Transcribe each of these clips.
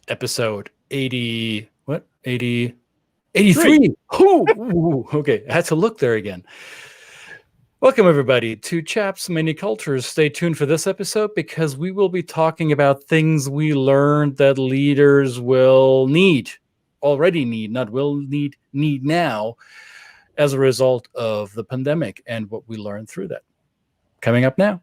episode 80, what? 80, 83. Ooh, okay, I had to look there again. Welcome, everybody, to Chaps Many Cultures. Stay tuned for this episode because we will be talking about things we learned that leaders already need, not will need now, as a result of the pandemic and what we learned through that. Coming up now.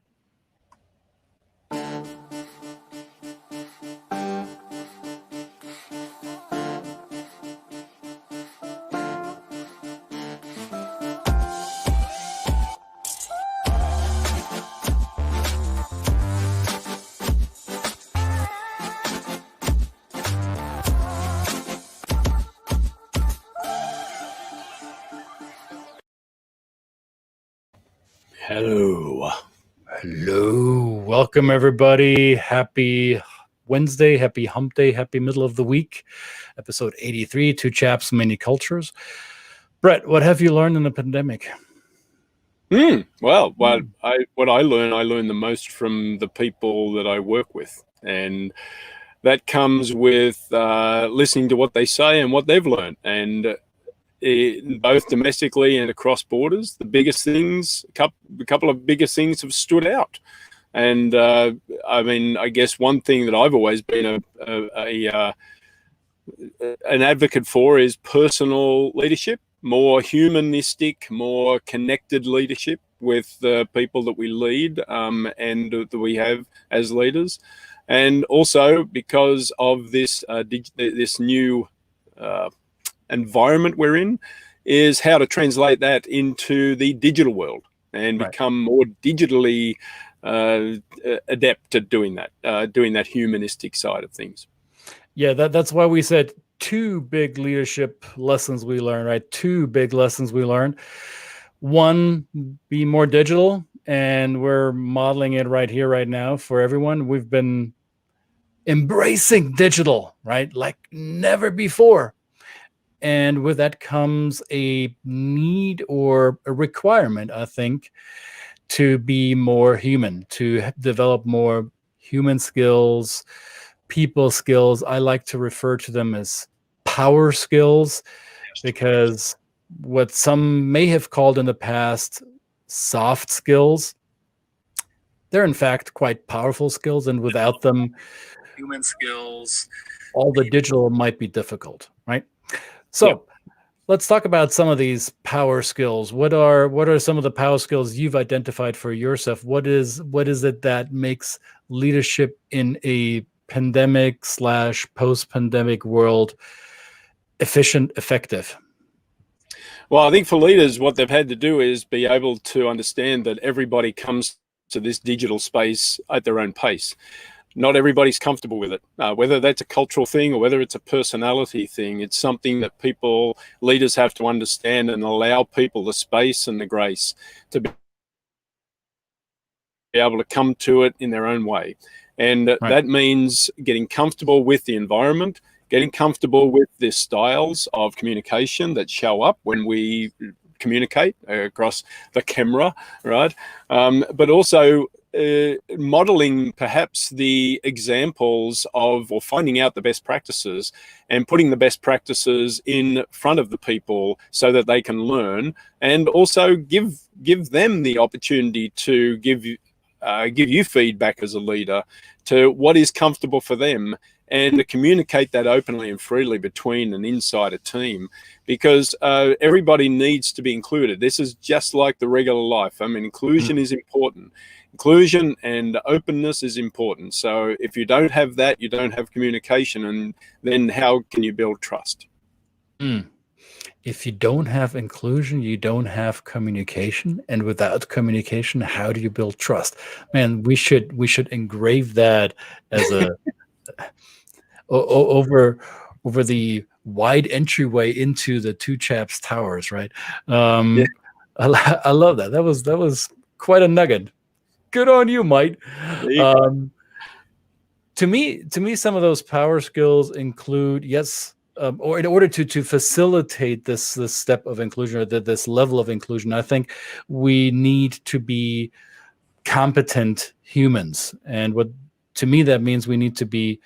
Hello. Welcome, everybody. Happy Wednesday, happy hump day, happy middle of the week. Episode 83, Two Chaps, Many Cultures. Brett, what have you learned in the pandemic? Well, what I learn the most from the people that I work with. And that comes with listening to what they say and what they've learned. And both domestically and across borders, a couple of biggest things have stood out. And I guess one thing that I've always been an advocate for is personal leadership, more humanistic, more connected leadership with the people that we lead and that we have as leaders. And also because of this new environment we're in, is how to translate that into the digital world and become more digitally adept at doing that humanistic side of things. Yeah, that's why we said two big leadership lessons we learned, right? Two big lessons we learned. One, be more digital, and we're modeling it right here, right now for everyone. We've been embracing digital, right? Like never before. And with that comes a need or a requirement, I think, to be more human, to develop more human skills, people skills. I like to refer to them as power skills, because what some may have called in the past soft skills, they're in fact quite powerful skills. And without them, human skills, all the digital might be difficult, right? So let's talk about some of these power skills. What are some of the power skills you've identified for yourself? What is it that makes leadership in a pandemic / post-pandemic world efficient, effective? Well, I think for leaders, what they've had to do is be able to understand that everybody comes to this digital space at their own pace. Not everybody's comfortable with it, whether that's a cultural thing or whether it's a personality thing. It's something that leaders have to understand and allow people the space and the grace to be able to come to it in their own way. And that means getting comfortable with the environment, getting comfortable with the styles of communication that show up when we communicate across the camera, right? But also modeling perhaps the examples of, or finding out the best practices and putting the best practices in front of the people so that they can learn, and also give them the opportunity to give you feedback as a leader to what is comfortable for them, and to communicate that openly and freely between and inside a team, because everybody needs to be included. This is just like the regular life. I mean, inclusion is important. Inclusion and openness is important. So if you don't have that, you don't have communication, and then how can you build trust? If you don't have inclusion, you don't have communication, and without communication, how do you build trust? Man, we should engrave that as a over the wide entryway into the Two Chaps Towers, right? I love that. That was quite a nugget. Good on you, Mike. To me, some of those power skills include, or in order to facilitate this step of inclusion, or this level of inclusion, I think we need to be competent humans. And what to me that means, we need to be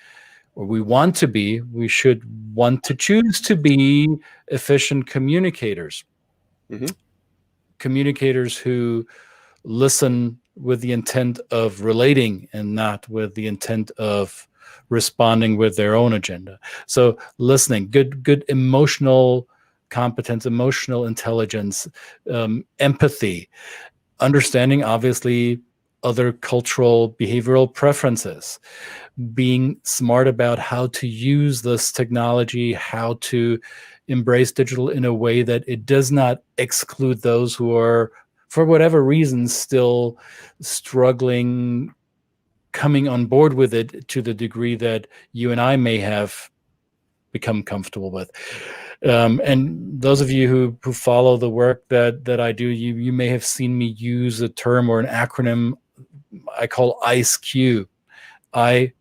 or we want to be, we should want to choose to be efficient communicators. Mm-hmm. Communicators who listen with the intent of relating and not with the intent of responding with their own agenda. So listening, good emotional competence, emotional intelligence, empathy, understanding obviously other cultural behavioral preferences, being smart about how to use this technology, how to embrace digital in a way that it does not exclude those who are, for whatever reason, still struggling coming on board with it to the degree that you and I may have become comfortable with. And those of you who follow the work that I do, you may have seen me use a term or an acronym I call ICE-Q. ICEQ,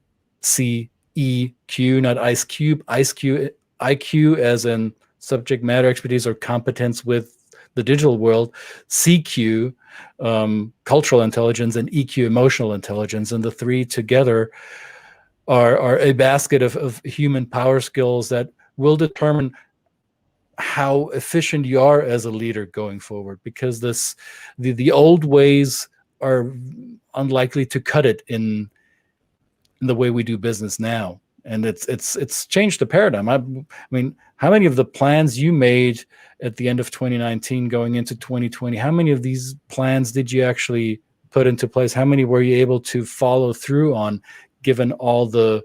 not Ice Cube. ICE-Q, IQ as in subject matter expertise or competence with the digital world, CQ, cultural intelligence, and EQ, emotional intelligence. And the three together are a basket of human power skills that will determine how efficient you are as a leader going forward, because the old ways are unlikely to cut it in the way we do business now. And it's changed the paradigm. I mean, how many of the plans you made at the end of 2019 going into 2020, how many of these plans did you actually put into place? How many were you able to follow through on, given all the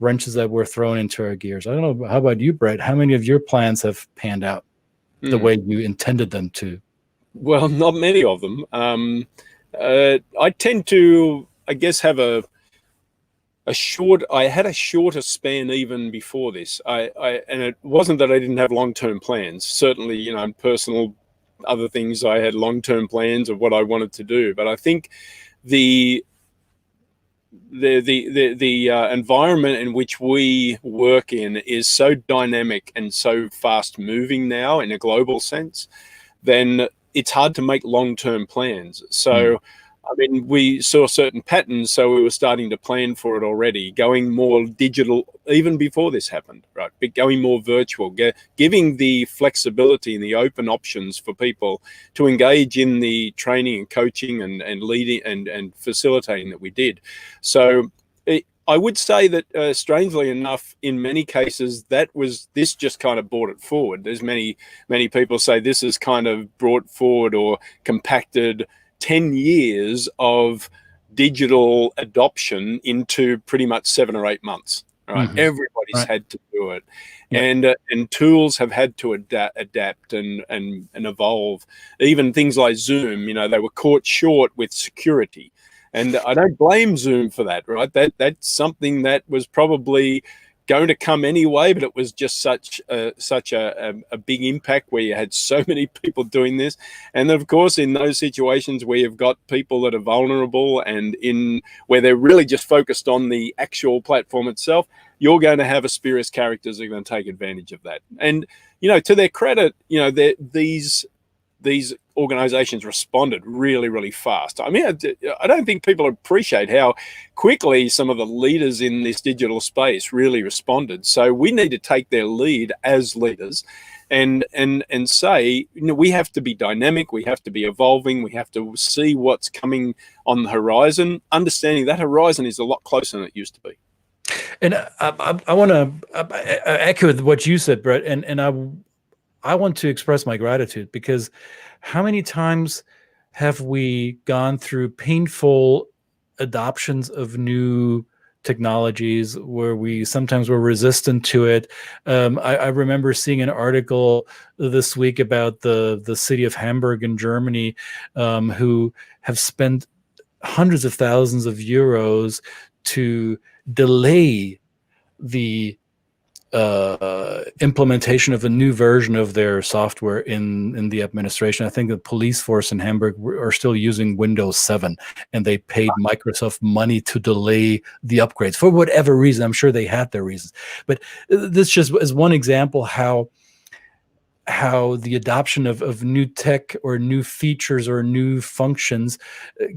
wrenches that were thrown into our gears? I don't know. How about you, Brett? How many of your plans have panned out the way you intended them to? Well, not many of them. I tend to, I guess, have I had a shorter span even before this. And it wasn't that I didn't have long-term plans. Certainly, personal other things, I had long-term plans of what I wanted to do. But I think the environment in which we work in is so dynamic and so fast moving now in a global sense, then it's hard to make long-term plans. So I mean, we saw certain patterns, so we were starting to plan for it already, going more digital even before this happened, right? But going more virtual, giving the flexibility and the open options for people to engage in the training and coaching and leading and facilitating that we did. So I would say that, strangely enough, in many cases, this just kind of brought it forward. There's many people say this has kind of brought forward or compacted 10 years of digital adoption into pretty much 7 or 8 months. Right? Mm-hmm. Everybody's had to do it. Yeah. And tools have had to adapt and evolve. Even things like Zoom, they were caught short with security. And I don't blame Zoom for that, right? That's something that was probably going to come anyway, but it was just such a big impact where you had so many people doing this. And of course, in those situations where you've got people that are vulnerable and where they're really just focused on the actual platform itself, you're going to have spurious characters that are going to take advantage of that. And, to their credit, these organizations responded really, really fast. I mean, I don't think people appreciate how quickly some of the leaders in this digital space really responded. So we need to take their lead as leaders and say, we have to be dynamic, we have to be evolving, we have to see what's coming on the horizon, understanding that horizon is a lot closer than it used to be. And I want to echo what you said, Brett, and I want to express my gratitude, because how many times have we gone through painful adoptions of new technologies where we sometimes were resistant to it? I remember seeing an article this week about the city of Hamburg in Germany, who have spent hundreds of thousands of euros to delay the implementation of a new version of their software in the administration. I think the police force in Hamburg are still using Windows 7, and they paid Microsoft money to delay the upgrades for whatever reason. I'm sure they had their reasons, but this just is one example how how the adoption of new tech or new features or new functions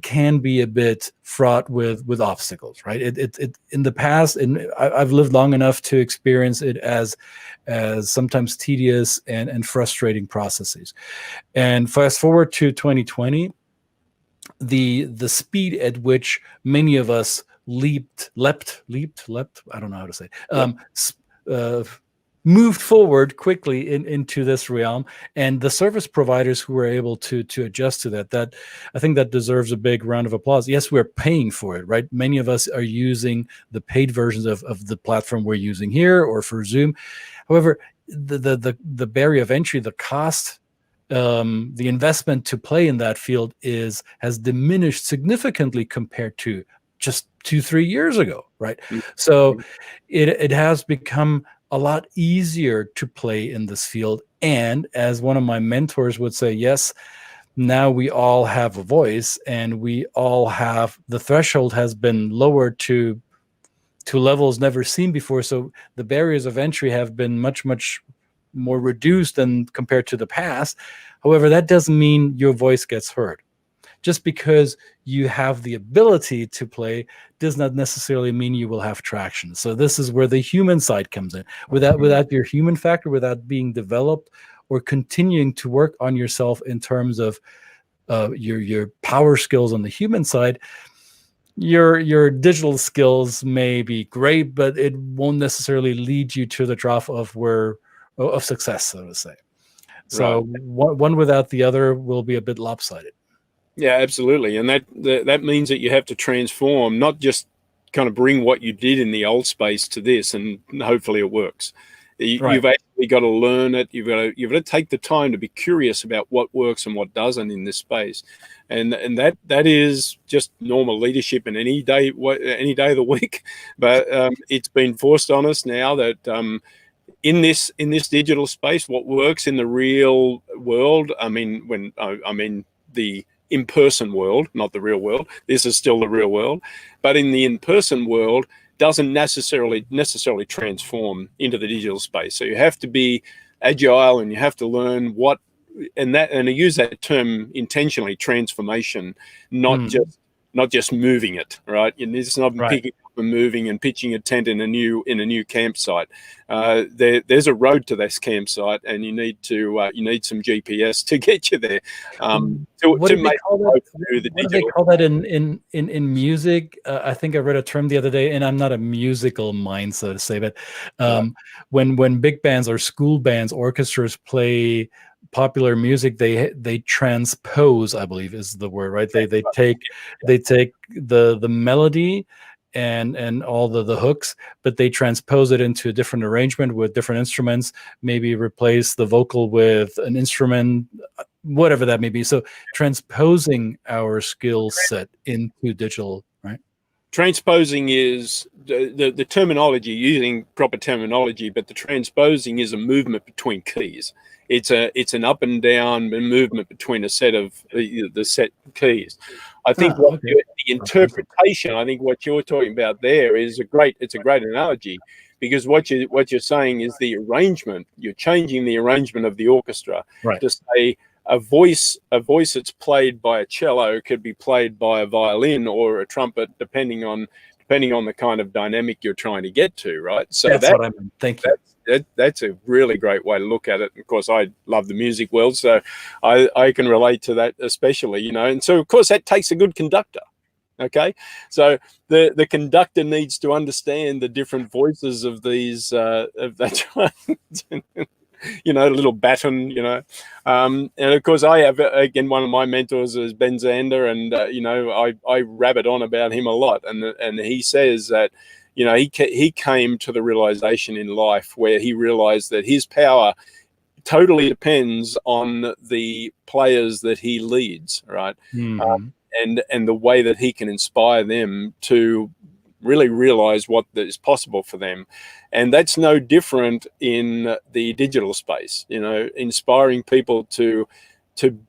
can be a bit fraught with obstacles, right? It in the past, and I've lived long enough to experience it as sometimes tedious and frustrating processes. And fast forward to 2020, the speed at which many of us leaped, I don't know how to say, uh, moved forward quickly into this realm, and the service providers who were able to adjust to that I think that deserves a big round of applause. Yes, we're paying for it, right? Many of us are using the paid versions of the platform we're using here or for Zoom. However, the barrier of entry, the cost, the investment to play in that field has diminished significantly compared to just 2-3 years ago, right? So it has become a lot easier to play in this field. And as one of my mentors would say, yes, now we all have a voice, and we all have, the threshold has been lowered to levels never seen before. So the barriers of entry have been much more reduced than compared to the past. However, that doesn't mean your voice gets heard. Just because you have the ability to play does not necessarily mean you will have traction. So this is where the human side comes in. Without your human factor, without being developed or continuing to work on yourself in terms of your power skills on the human side, your digital skills may be great, but it won't necessarily lead you to the trough of success, so to say. So right. One without the other will be a bit lopsided. Yeah, absolutely. And that means that you have to transform, not just kind of bring what you did in the old space to this, and hopefully it works. You've actually got to learn it. You've got to take the time to be curious about what works and what doesn't in this space, and that is just normal leadership in any day of the week. But it's been forced on us now that in this digital space, what works in the real world. I mean, the in-person world, not the real world. This is still the real world, but in the in-person world, doesn't necessarily transform into the digital space. So you have to be agile, and you have to learn what, and I use that term intentionally, transformation, not just moving it, right? It's not picking up and moving and pitching a tent in a new campsite. There's a road to this campsite, and you need some GPS to get you there. What do they call that in music? I think I read a term the other day, and I'm not a musical mind, so to say, but when big bands or school bands, orchestras play popular music, they transpose, I believe is the word, right? They take the melody and all the hooks, but they transpose it into a different arrangement with different instruments, maybe replace the vocal with an instrument, whatever that may be. So transposing our skill set into digital, right? Transposing is the terminology, using proper terminology, but the transposing is a movement between keys. It's an up and down movement between a set of the set keys. I think the interpretation, I think what you're talking about there is a great analogy, because what you're saying is the arrangement. You're changing the arrangement of the orchestra to say a voice that's played by a cello could be played by a violin or a trumpet, depending on the kind of dynamic you're trying to get to, right? So that's what I mean. Thank you. That's a really great way to look at it. Of course, I love the music world, so I can relate to that especially, And so, of course, that takes a good conductor. Okay, so the conductor needs to understand the different voices of these of that little baton, and of course I have, again, one of my mentors is Ben Zander, and I rabbit on about him a lot, and he says that he came to the realization in life where he realized that his power totally depends on the players that he leads, right? And the way that he can inspire them to really realize what is possible for them. And that's no different in the digital space, inspiring people to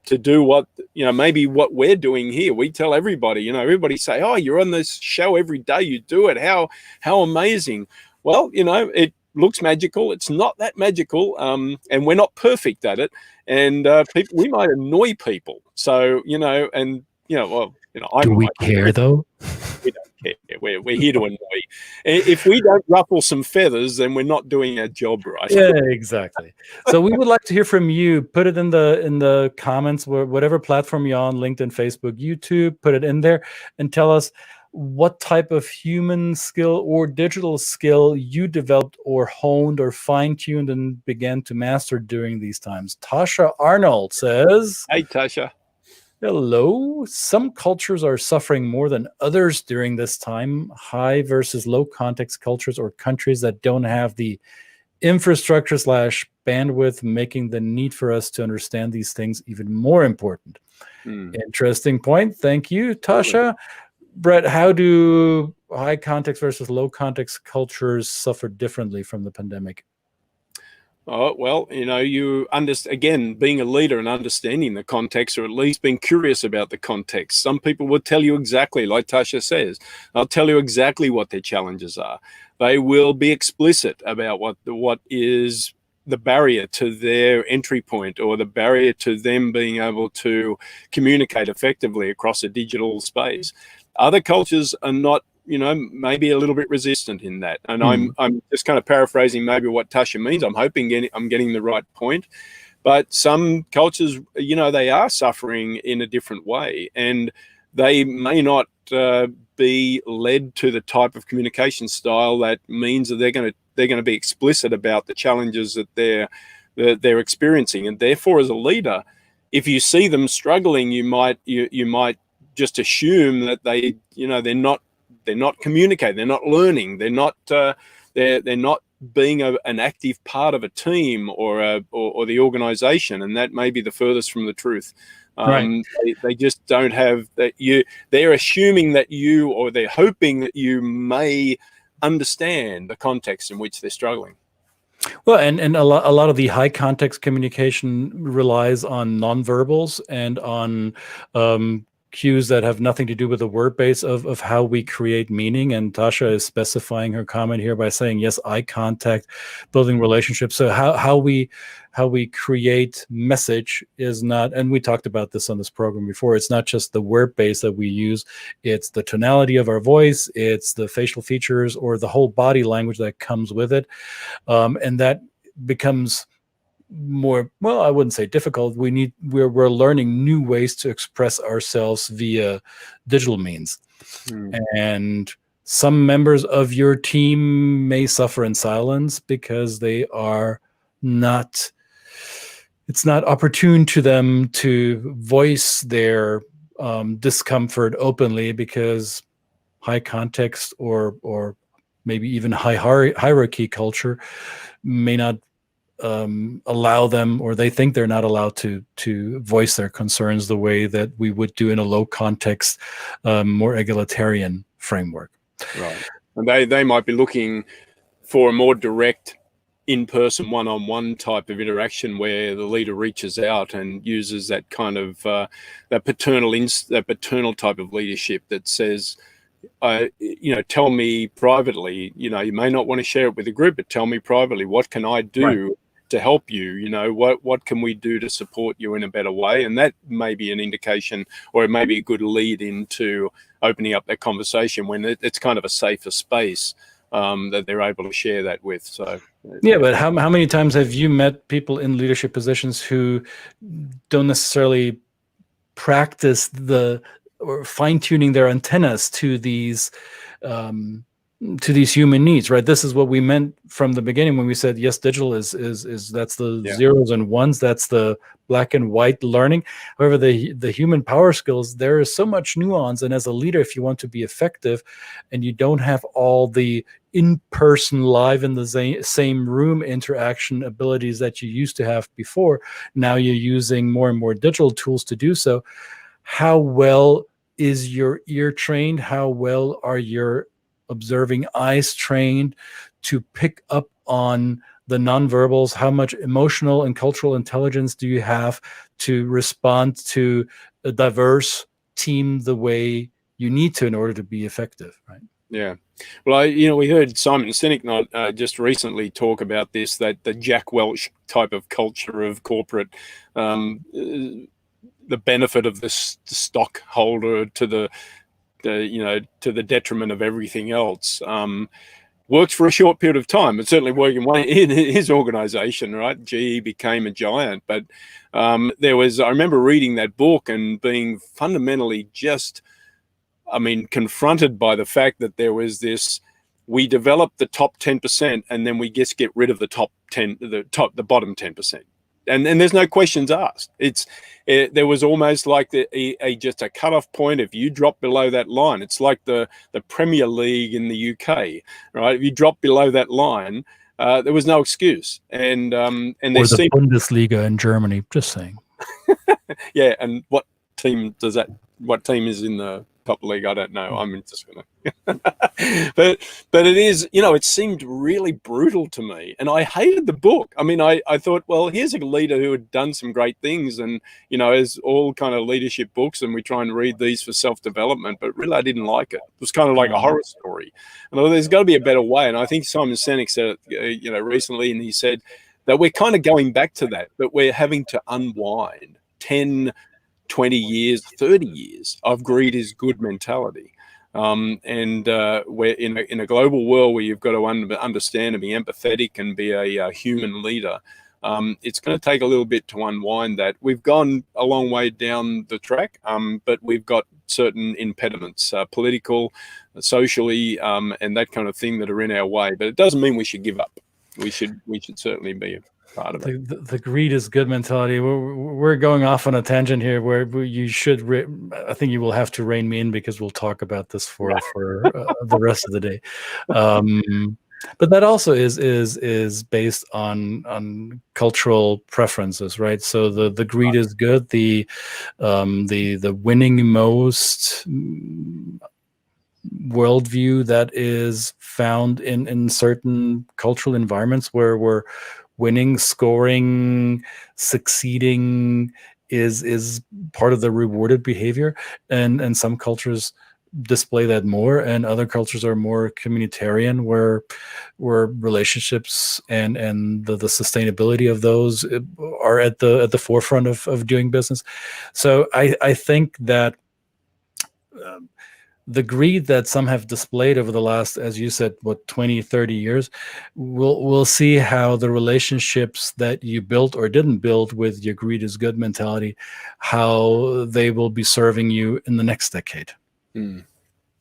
do what, maybe what we're doing here. We tell everybody, everybody say, oh, you're on this show every day, you do it. How amazing. Well, looks magical. It's not that magical, and we're not perfect at it. And we might annoy people. So Do we care though? We don't care. We're here to annoy. If we don't ruffle some feathers, then we're not doing our job right. Yeah, exactly. So we would like to hear from you. Put it in the comments, whatever platform you're on, LinkedIn, Facebook, YouTube, put it in there and tell us what type of human skill or digital skill you developed or honed or fine-tuned and began to master during these times. Tasha Arnold says, hey, Tasha. Hello. Some cultures are suffering more than others during this time. High versus low context cultures or countries that don't have the infrastructure / bandwidth, making the need for us to understand these things even more important. Interesting point. Thank you, Tasha. Brett, how do high context versus low context cultures suffer differently from the pandemic? Oh, well, you again, being a leader and understanding the context, or at least being curious about the context. Some people will tell you exactly, like Tasha says, they'll tell you exactly what their challenges are. They will be explicit about what is the barrier to their entry point, or the barrier to them being able to communicate effectively across a digital space. Other cultures are not, maybe a little bit resistant in that. And I'm just kind of paraphrasing maybe what Tasha means. I'm hoping I'm getting the right point. But some cultures, they are suffering in a different way, and they may not be led to the type of communication style that means that they're going to be explicit about the challenges that they're experiencing. And therefore, as a leader, if you see them struggling, you might just assume that they're not communicating, they're not learning, they're not being an active part of a team or the organization, and that may be the furthest from the truth. Right. They just don't have that. They're assuming that or they're hoping that you may understand the context in which they're struggling. Well, and a lot of the high context communication relies on nonverbals and on cues that have nothing to do with the word base of how we create meaning. And Tasha is specifying her comment here by saying, yes, eye contact, building relationships. So how we create message is not, and we talked about this on this program before, it's not just the word base that we use, it's the tonality of our voice, it's the facial features or the whole body language that comes with it. And that becomes more, well, I wouldn't say difficult. We're learning new ways to express ourselves via digital means. And some members of your team may suffer in silence because they are not, it's not opportune to them to voice their discomfort openly, because high context or maybe even high hierarchy culture may not allow them, or they think they're not allowed to voice their concerns the way that we would do in a low context, more egalitarian framework. Right. And they might be looking for a more direct in-person one-on-one type of interaction where the leader reaches out and uses that kind of that paternal type of leadership that says, tell me privately, you may not want to share it with the group, but tell me privately, what can I do to help you? What can we do to support you in a better way? And that may be an indication, or it may be a good lead into opening up that conversation when it's kind of a safer space that they're able to share that with. So yeah, but how many times have you met people in leadership positions who don't necessarily practice or fine-tuning their antennas to these human needs, right? This is what we meant from the beginning when we said, yes, digital is that's the zeros and ones, that's the black and white learning. However, the human power skills, there is so much nuance. And as a leader, if you want to be effective and you don't have all the in-person, live in the same room interaction abilities that you used to have before, now you're using more and more digital tools to do so. How well is your ear trained? How well are your observing eyes trained to pick up on the nonverbals? How much emotional and cultural intelligence do you have to respond to a diverse team the way you need to in order to be effective, right? Yeah. Well, we heard Simon Sinek not just recently talk about this, that the Jack Welch type of culture of corporate, the benefit of the stockholder to the to the detriment of everything else. Works for a short period of time. It's certainly working in his organization, right? GE became a giant, but I remember reading that book and being fundamentally just, confronted by the fact that there was this, we develop the top 10% and then we just get rid of the the bottom 10%. And there's no questions asked. There was almost like just a cutoff point. If you drop below that line, it's like the Premier League in the UK, right? If you drop below that line, there was no excuse. Or the Bundesliga in Germany. Just saying. Yeah, and what team is in the top league? I don't know. I'm just gonna but it is, it seemed really brutal to me, and I hated the book. I thought, well, here's a leader who had done some great things, and as all kind of leadership books, and we try and read these for self-development, but really I didn't like it. It was kind of like a horror story, and there's got to be a better way. And I think Simon Sinek said it recently, and he said that we're kind of going back to that, but we're having to unwind 10, 20 years, 30 years of greed is good mentality. We're in a global world where you've got to understand and be empathetic and be a human leader. It's going to take a little bit to unwind that. We've gone a long way down the track, but we've got certain impediments, political, socially, and that kind of thing that are in our way. But it doesn't mean we should give up. We should certainly be part of it. The greed is good mentality. We're going off on a tangent here where you should. I think you will have to rein me in because we'll talk about this for the rest of the day. But that also is based on cultural preferences, right? So the greed is good. The winning most worldview that is found in certain cultural environments where winning, scoring, succeeding is part of the rewarded behavior, and some cultures display that more, and other cultures are more communitarian, where relationships and the sustainability of those are at the forefront of doing business. So I think that the greed that some have displayed over the last, as you said, 20, 30 years, we'll see how the relationships that you built or didn't build with your greed is good mentality, how they will be serving you in the next decade.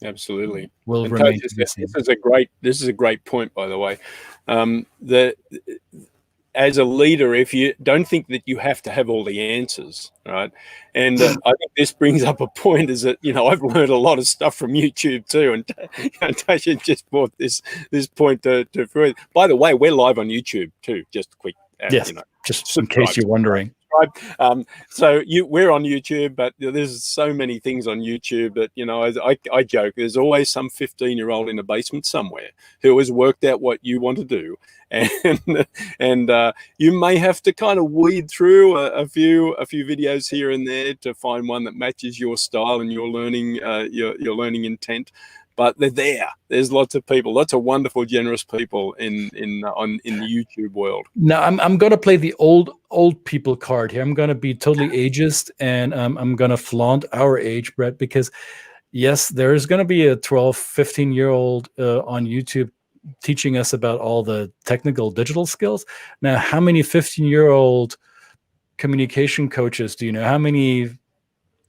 Absolutely. Will remain to be seen. This is a great point, by the way. As a leader, if you don't think that you have to have all the answers, right? And I think this brings up a point, is that, I've learned a lot of stuff from YouTube too. And Tasha just brought this point to fruition. By the way, we're live on YouTube too, just quick. Yes, just in case you're wondering. So we're on YouTube, but there's so many things on YouTube that, I joke, there's always some 15-year-old in a basement somewhere who has worked out what you want to do. And you may have to kind of weed through a few videos here and there to find one that matches your style and your learning intent. But they're there. There's lots of people, lots of wonderful, generous people in the YouTube world. Now I'm going to play the old people card here. I'm going to be totally ageist, and I'm going to flaunt our age, Brett, because yes, there is going to be a 12, 15-year-old on YouTube teaching us about all the technical digital skills. Now, how many 15-year-old communication coaches do you know? How many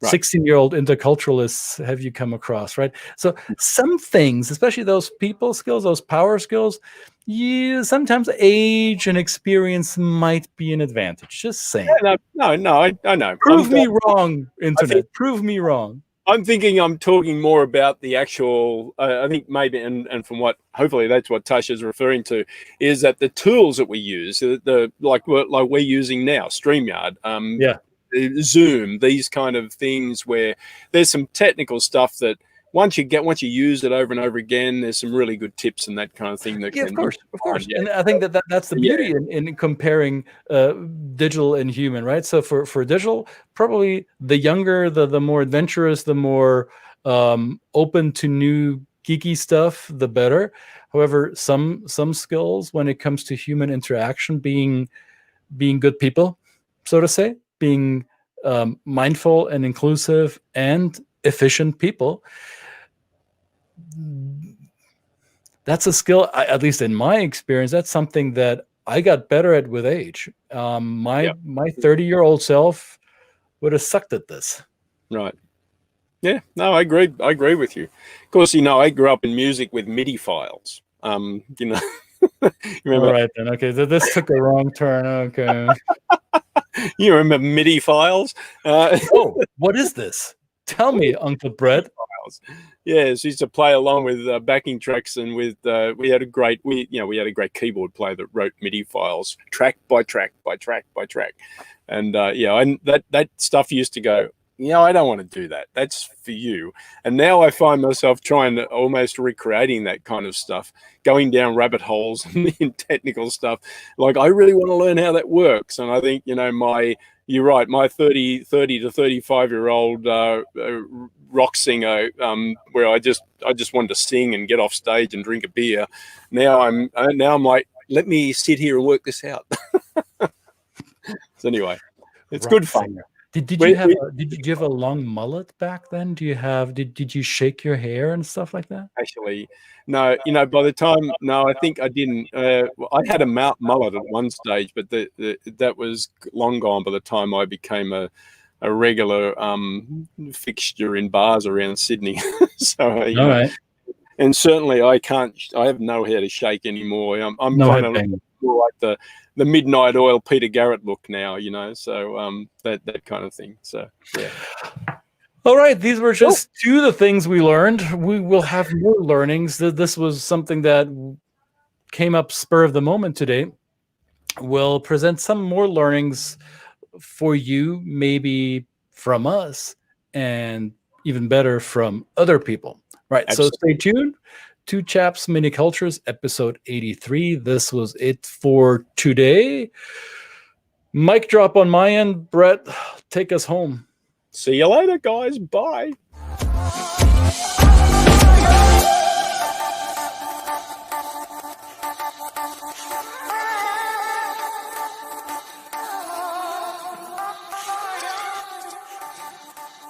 16-year-old interculturalists have you come across, right? So some things, especially those people skills, those power skills, sometimes age and experience might be an advantage. Just saying. No, I know. Prove me wrong, Internet. Prove me wrong. I'm talking more about the actual, I think maybe, and from what, hopefully that's what Tasha's referring to, is that the tools that we use, like we're using now, StreamYard, Zoom, these kind of things where there's some technical stuff that once you use it over and over again, there's some really good tips and that kind of thing. That of course. Yeah. And I think that's the beauty in comparing digital and human, right? So for digital, probably the younger, the more adventurous, the more open to new geeky stuff, the better. However, some skills when it comes to human interaction, being good people, so to say, being mindful and inclusive and efficient people, that's a skill, at least in my experience, that's something that I got better at with age. My 30-year-old self would have sucked at this. Right. Yeah, no, I agree. I agree with you. Of course, I grew up in music with MIDI files. You remember? All right, then. Okay, so this took a wrong turn. Okay. You remember MIDI files? Oh, what is this? Tell me, Uncle Brett. Yes, used to play along with backing tracks, and with we had a great keyboard player that wrote MIDI files track by track by track by track, and and that stuff used to go. I don't want to do that. That's for you. And now I find myself trying to almost recreating that kind of stuff, going down rabbit holes in technical stuff. Like, I really want to learn how that works. And I think, you're right, my 30 to 35-year-old rock singer, where I just wanted to sing and get off stage and drink a beer. Now I'm like, let me sit here and work this out. So anyway, it's good fun. Did you have a long mullet back then? Did you shake your hair and stuff like that? Actually, no. By the time, no, I think I didn't. I had a mullet at one stage, but that was long gone by the time I became a regular fixture in bars around Sydney. So, all right. And certainly, I have no hair to shake anymore. I'm no kind of more like the Midnight Oil Peter Garrett look now, so that kind of thing. So, yeah. All right, these were just two of the things we learned. We will have more learnings. This was something that came up spur of the moment today. We'll present some more learnings for you, maybe from us, and even better from other people. Right, absolutely. So stay tuned. Two Chaps Mini Cultures, episode 83. This was it for today. Mic drop on my end. Brett, take us home. See you later, guys. Bye.